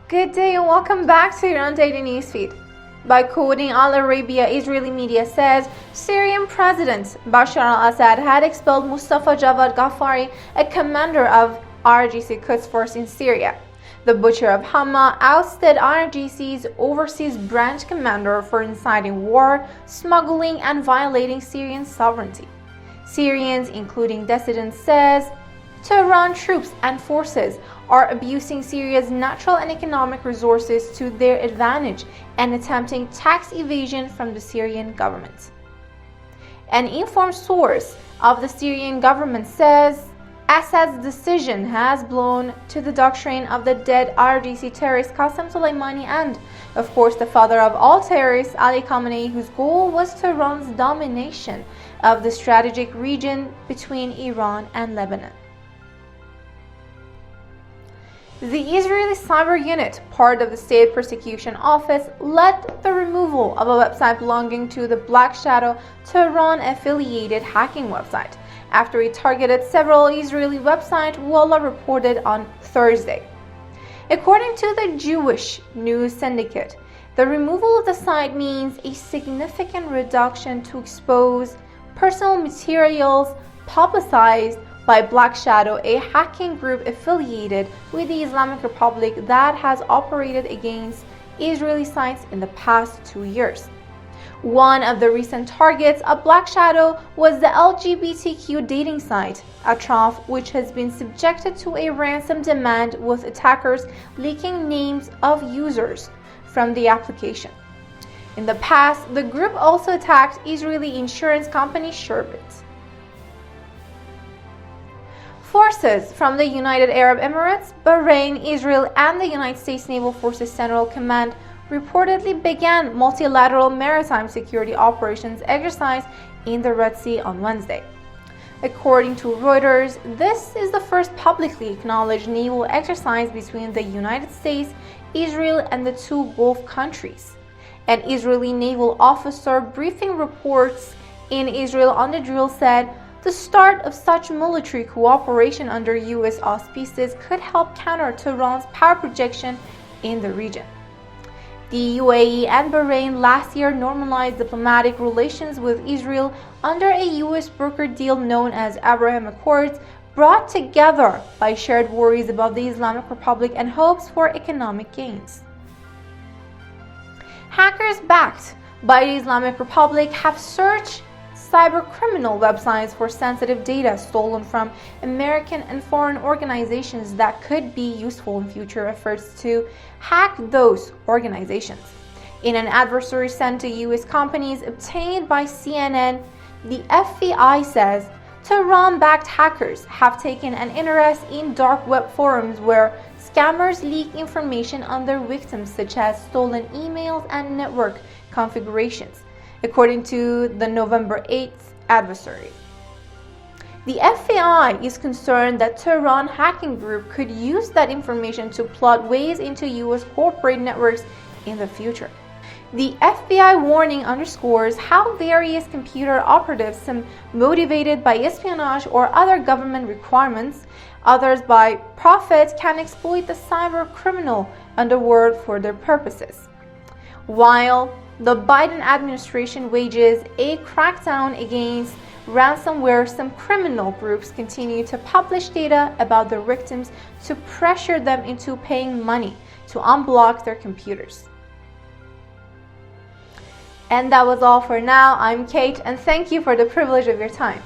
Good day and welcome back to Iran Daily Newsfeed. By quoting Al-Arabiya, Israeli media says Syrian President Bashar al-Assad had expelled Mustafa Javad Ghaffari, a commander of IRGC-Quds force in Syria. The butcher of Hama ousted IRGC's overseas branch commander for inciting war, smuggling, and violating Syrian sovereignty. Syrians, including dissidents, says Tehran troops and forces are abusing Syria's natural and economic resources to their advantage and attempting tax evasion from the Syrian government. An informed source of the Syrian government says Assad's decision has blown to the doctrine of the dead-IRGC-terrorist Qassem Soleimani and, of course, the father of all terrorists, Ali Khamenei, whose goal was Tehran's domination of the strategic region between Iran and Lebanon. The Israeli cyber unit, part of the State Prosecution Office, led the removal of a website belonging to the Black Shadow Tehran-affiliated hacking website after it targeted several Israeli websites, Wallah reported on Thursday. According to the Jewish news syndicate, the removal of the site means a significant reduction to expose personal materials publicized by Black Shadow, a hacking group affiliated with the Islamic Republic that has operated against Israeli sites in the past 2 years. One of the recent targets of Black Shadow was the LGBTQ dating site, Atraf, which has been subjected to a ransom demand, with attackers leaking names of users from the application. In the past, the group also attacked Israeli insurance company Shirbit. Forces from the United Arab Emirates, Bahrain, Israel, and the United States Naval Forces Central Command reportedly began multilateral maritime security operations exercise in the Red Sea on Wednesday. According to Reuters, this is the first publicly acknowledged naval exercise between the United States, Israel, and the two Gulf countries. An Israeli naval officer briefing reports in Israel on the drill said the start of such military cooperation under U.S. auspices could help counter Tehran's power projection in the region. The UAE and Bahrain last year normalized diplomatic relations with Israel under a U.S. brokered deal known as Abraham Accords, brought together by shared worries about the Islamic Republic and hopes for economic gains. Hackers backed by the Islamic Republic have searched cybercriminal websites for sensitive data stolen from American and foreign organizations that could be useful in future efforts to hack those organizations. In an adversary sent to U.S. companies obtained by CNN, the FBI says Tehran-backed hackers have taken an interest in dark web forums where scammers leak information on their victims, such as stolen emails and network configurations, according to the November 8th adversary. The FBI is concerned that Tehran hacking group could use that information to plot ways into U.S. corporate networks in the future. The FBI warning underscores how various computer operatives, some motivated by espionage or other government requirements, others by profit, can exploit the cyber criminal underworld for their purposes. While the Biden administration wages a crackdown against ransomware, some criminal groups continue to publish data about their victims to pressure them into paying money to unblock their computers. And that was all for now. I'm Kate, and thank you for the privilege of your time.